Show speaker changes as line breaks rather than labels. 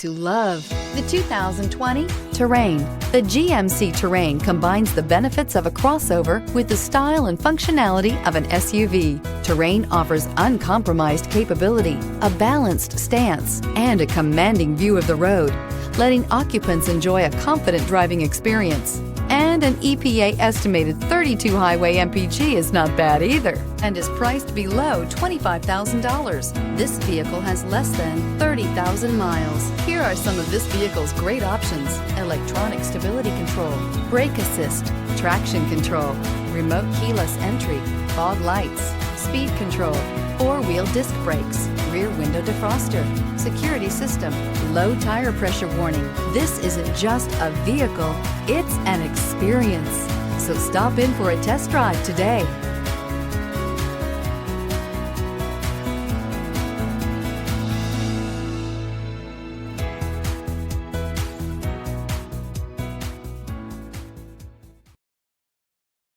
to love. The 2020 Terrain. The GMC Terrain combines the benefits of a crossover with the style and functionality of an SUV. Terrain offers uncompromised capability, a balanced stance, and a commanding view of the road, letting occupants enjoy a confident driving experience. And an EPA estimated 32 highway MPG is not bad either, and is priced below $25,000. This vehicle has less than 30,000 miles. Here are some of this vehicle's great options: electronic stability control, brake assist, traction control, remote keyless entry, fog lights, speed control, four-wheel disc brakes, rear window defroster, security system, low tire pressure warning. This isn't just a vehicle, it's an experience. So stop in for a test drive today.